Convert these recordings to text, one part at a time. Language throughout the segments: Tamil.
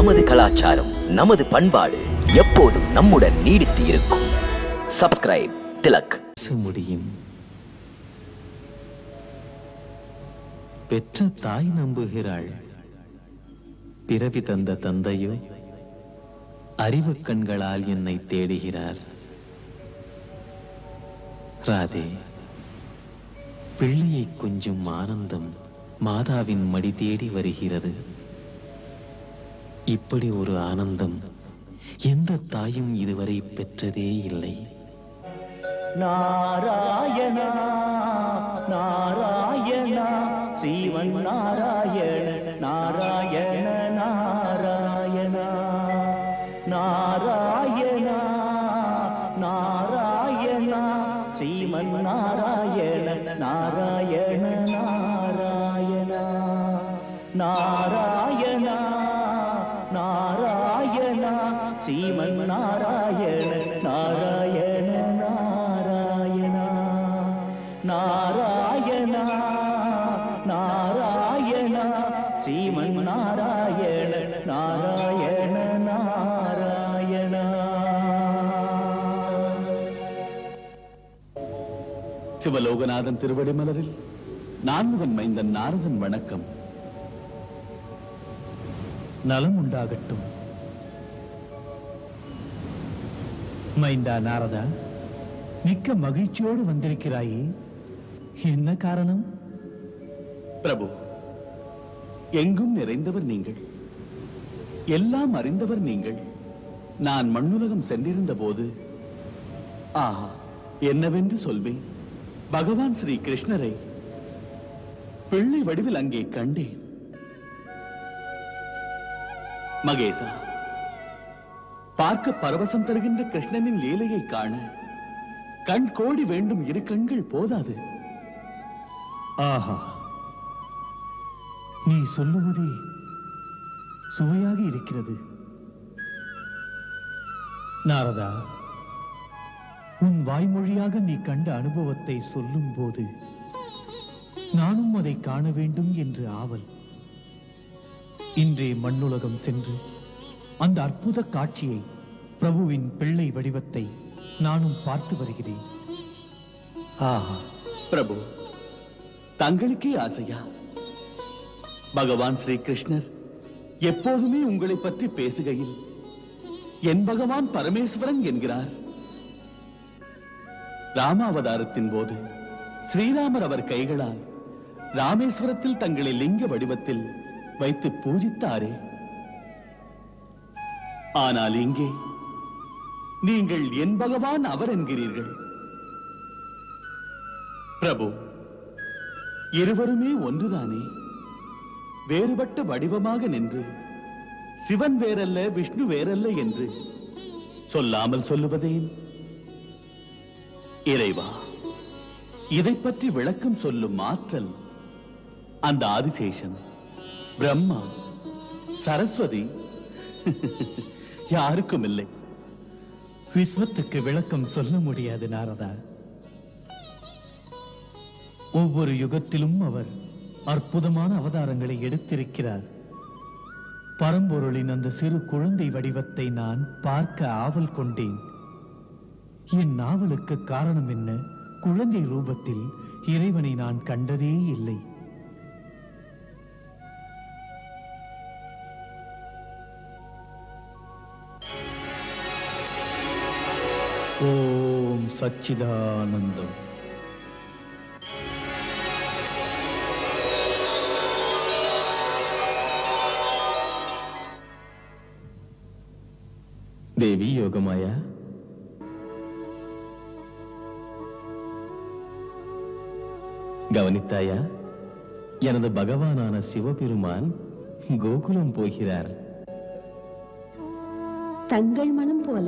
நமது கலாச்சாரம், நமது பண்பாடு எப்போதும் நம்முடன் நீடித்து இருக்கும். சப்ஸ்கிரைப் திலக். முடியும். பெற்ற தாய் நம்புகிறாள், பிறவி தந்த தந்தையோ அறிவு கண்களால் என்னை தேடுகிறார். ராதே, பிள்ளையை கொஞ்சம் ஆனந்தம் மாதாவின் மடி தேடி வருகிறது. இப்படி ஒரு ஆனந்தம் எந்த தாயும் இதுவரை பெற்றதே இல்லை. நாராயணா நாராயணா ஸ்ரீவன் நாராயண நாராயண நாராயணா நாராயணா நாராயணா ஸ்ரீமன் நாராயண நாராயண நாராயணா நாராயணா நாராயணா ஸ்ரீமன் நாராயண நாராயண நாராயணா நாராயணா நாராயணா ஸ்ரீமன் நாராயண நாராயண நாராயணா. சிவலோகநாதன் திருவடி மலரில் நான்முகன் மைந்தன் நாரதன் வணக்கம். நலம் உண்டாகட்டும். மைந்தா நாரதா, மிக்க மகிழ்ச்சியோடு வந்திருக்கிறாயே, என்ன காரணம்? பிரபு, எங்கும் நிறைந்தவர் நீங்கள், எல்லாம் அறிந்தவர் நீங்கள். நான் மண்ணுலகம் சென்றிருந்த போது ஆஹா என்னவென்று சொல்வேன், பகவான் ஸ்ரீ கிருஷ்ணரை பிள்ளை வடிவில் அங்கே கண்டேன். மகேசா, பார்க்க பரவசம் தருகின்ற கிருஷ்ணனின் லீலையை காண கண் கோடி வேண்டும், இரு கண்கள் போதாது. ஆஹா, நீ சொல்லுவதே சுவையாக இருக்கிறது. நாரதா, உன் வாய்மொழியாக நீ கண்ட அனுபவத்தை சொல்லும் போது நானும் அதை காண வேண்டும் என்று ஆவல். இன்றே மண்ணுலகம் சென்று அந்த அற்புத காட்சியை, பிரபுவின் பிள்ளை வடிவத்தை நானும் பார்த்து வருகிறேன். ஆஹா பிரபு, தங்களுக்கே ஆசையா? பகவான் ஸ்ரீ கிருஷ்ணர் எப்போதுமே உங்களை பற்றி பேசுகையில் என் பகவான் பரமேஸ்வரன் என்கிறார். ராமாவதாரத்தின் போது ஸ்ரீராமர் அவர் கைகளால் ராமேஸ்வரத்தில் தங்களை லிங்க வடிவத்தில் வைத்து பூஜித்தாரே. ஆனால் இங்கே நீங்கள் என் பகவான் அவர் என்கிறீர்கள். பிரபு, இருவருமே ஒன்றுதானே? வேறுபட்ட வடிவமாக நின்று சிவன் வேறல்ல விஷ்ணு வேறல்ல என்று சொல்லாமல் சொல்லுவதேன்? இறைவா, இதை பற்றி விளக்கம் சொல்லும் ஆற்றல் அந்த ஆதிசேஷன், பிரம்மா, சரஸ்வதி யாருக்கும் இல்லை. விஸ்வத்துக்கு விளக்கம் சொல்ல முடியாது நாரதா. ஒவ்வொரு யுகத்திலும் அவர் அற்புதமான அவதாரங்களை எடுத்திருக்கிறார். பரம்பொருளின் அந்த சிறு குழந்தை வடிவத்தை நான் பார்க்க ஆவல் கொண்டேன். என் நாவலுக்கு காரணம் என்ன? குழந்தை ரூபத்தில் இறைவனை நான் கண்டதே இல்லை. ஓம் சச்சிதானந்தம். தேவி யோகமாயா, கவனித்தாயா? எனது பகவானான சிவபெருமான் கோகுலம் போகிறார். தங்கள் மனம் போல.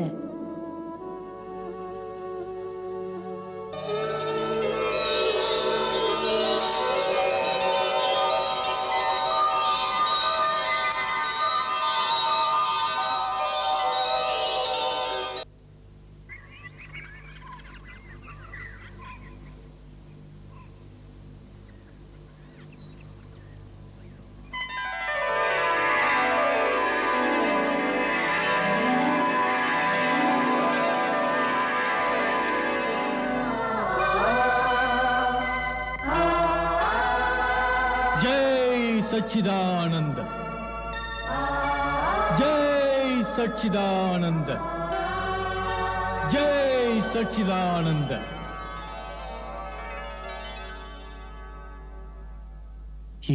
சச்சிதானந்த, ஜெய் சச்சிதானந்த, ஜெய் சச்சிதானந்த.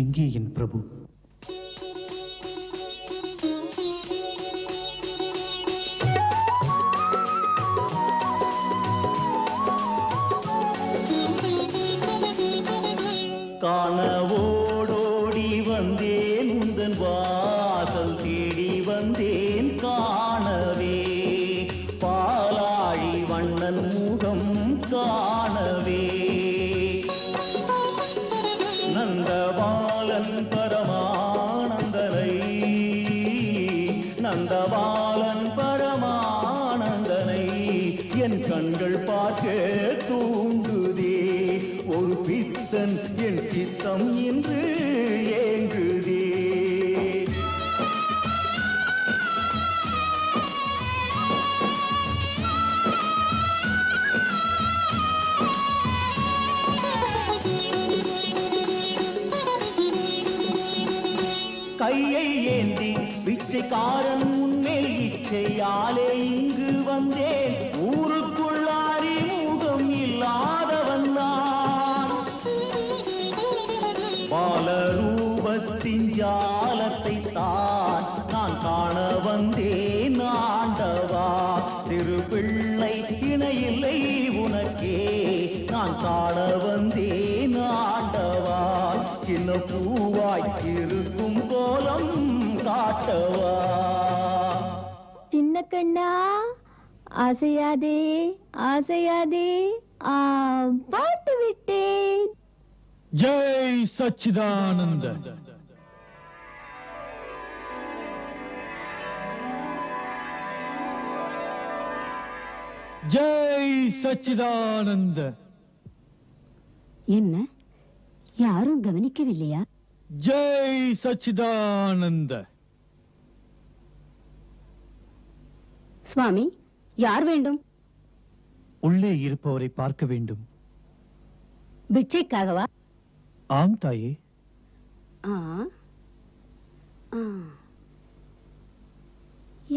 எங்கே என் பிரபு? காணவோடோடி வந்தேன் உந்தன் வாசல் தேடி வந்தேன் காணவே, பாலாழி வண்ணன் முகம் காணவே. நந்தபாலன் பரமானந்தனை, நந்தபாலன் பரமானந்தனை என் கண்கள் பார்க்க தூண்டுதே. ஒரு பித்தன் என் சித்தம் என்று ஏங்குதே. கையை ஏந்தி பிச்சைக்காரன் முன்மேல் இச்சையாலே இங்கு வந்தேன். ஊருக்குள்ளாரி முகம் இல்லாதவன் நான். பாலரூபத்தின் ஜாலத்தை தான் நான் காண வந்தேன் ஆண்டவா. திருப்பிள்ளை இணையில்லை உனக்கே நான் காண வந்தேன் ஆண்டவா. சின்ன பூவாய் இருக்கும் கோலம் காட்டவா. சின்ன கண்ணா, ஆசையாதே ஆசையாதே, பாட்டு விட்டேன். ஜெய் சச்சிதானந்த, ஜெய் சச்சிதானந்த. என்ன, யாரும் கவனிக்கவில்லையா? ஜெய் சச்சிதானந்த. சுவாமி, யார் வேண்டும்? உள்ளே இருப்பவரை பார்க்க வேண்டும். பிட்சைக்காகவா? ஆம் தாயே. ஆ, ஆ.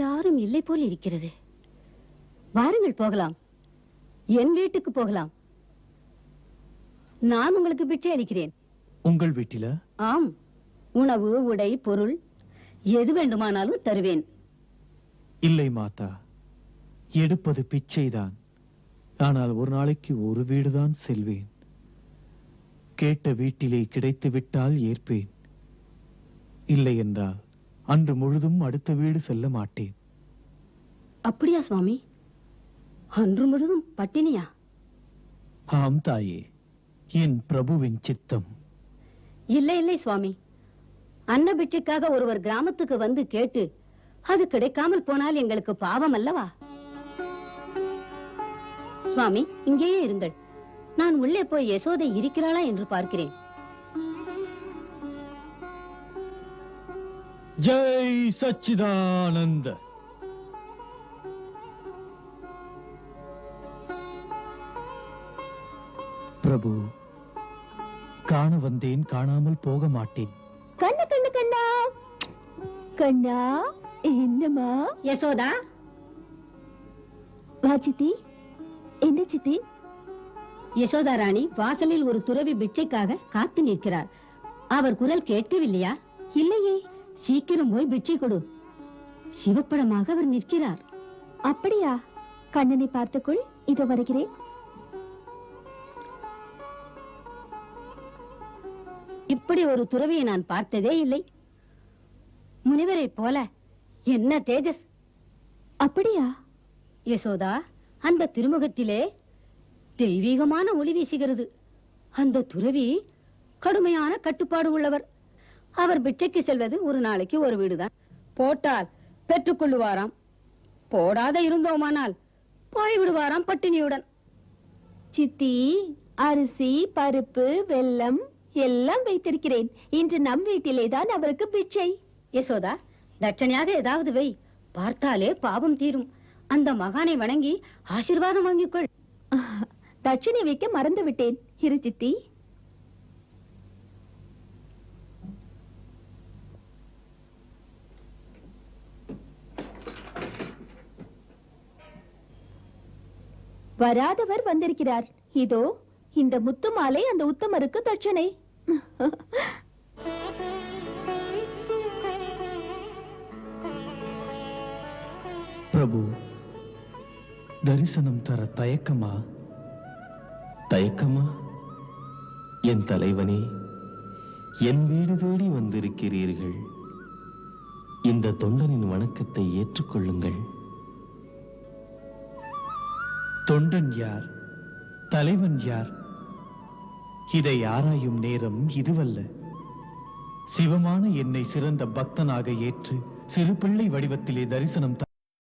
யாரும் இல்லை போல் இருக்கிறது. வாருங்கள் போகலாம். என் வீட்டுக்கு போகலாம். நான் உங்களுக்கு பிச்சை அளிக்கிறேன். உங்கள் வீட்டில? ஆம், உணவு, உடை, பொருள் எது வேண்டுமானாலும் தருவேன். இல்லை மாதா, எடுப்பது பிச்சைதான். ஆனால் ஒரு நாளைக்கு ஒரு வீடுதான் செல்வேன். கேட்ட வீட்டிலே கிடைத்து விட்டால் ஏற்பேன். இல்லை என்றால் அன்று முழுதும் அடுத்த வீடு செல்ல மாட்டேன். அப்படியா சுவாமி? அன்று முழுதும் பட்டினியா? ஆம் தாயே, என் பிரபுவின் சித்தம். இல்லை இல்லை சுவாமி, அன்ன பிச்சைக்காக ஒருவர் கிராமத்துக்கு வந்து கேட்டு அது கிடைக்காமல் போனால் எங்களுக்கு பாவம் அல்லவா? சுவாமி, இங்கேயே இருங்கள். நான் உள்ளே போய் யசோதை இருக்கிறாளா என்று பார்க்கிறேன். ஜெய் சச்சிதானந்த. பிரபு, காண வந்தேன், காணாமல் போக மாட்டேன். கண்ணா கண்ணா கண்ணா கண்ணா, என்னம்மா? யசோதா, வா சித்தி. என்ன சித்தி? யசோதா ராணி வாசலில் ஒரு துறவி பிச்சைக்காக காத்து நிற்கிறார். அவர் குரல் கேட்கவில்லையா? இல்லையே. சீக்கிரம் போய் பிச்சை கொடு. சிவப்படமாக அவர் நிற்கிறார். அப்படியா? கண்ணனை பார்த்துக்குள், இதோ வருகிறேன். இப்படி ஒரு துறவியை நான் பார்த்ததே இல்லை. முனிவரை போல என்ன தேஜஸ்! அப்படியா? யசோதா, அந்த திருமுகத்திலே தெய்வீகமான ஒளி வீசுகிறது. அந்த துறவி கடுமையான கட்டுப்பாடு உள்ளவர். அவர் பிச்சைக்கு செல்வது ஒரு நாளைக்கு ஒரு வீடுதான். போட்டால் பெற்றுக்கொள்ளுவாராம், போடாத இருந்தோமானால் போய்விடுவாராம் பட்டினியுடன். சித்தி, அரிசி, பருப்பு, வெல்லம் எல்லாம் வைத்திருக்கிறேன். இன்று நம் வீட்டிலேதான் அவருக்கு பிச்சை. யசோதா, தட்சணையாக ஏதாவது வை. பார்த்தாலே பாவம் தீரும். அந்த மகானை வணங்கி ஆசீர்வாதம் வாங்கிக்கொள். தட்சணை வைக்க மறந்து விட்டேன். இரு சித்தி. வராதவர் வந்திருக்கிறார். இதோ இந்த முத்து மாலை அந்த உத்தமருக்கு தட்சணை. பிரபு, தரிசனம் தர தயக்கமா? தயக்கமா? என் தலைவனே, என் வீடு தேடி வந்திருக்கிறீர்கள். இந்த தொண்டனின் வணக்கத்தை ஏற்றுக்கொள்ளுங்கள். தொண்டன் யார், தலைவன் யார்? இதை ஆராயும் நேரம் இதுவல்ல. சிவமான என்னை சிறந்த பக்தனாக ஏற்று சிறு பிள்ளை வடிவத்திலே தரிசனம்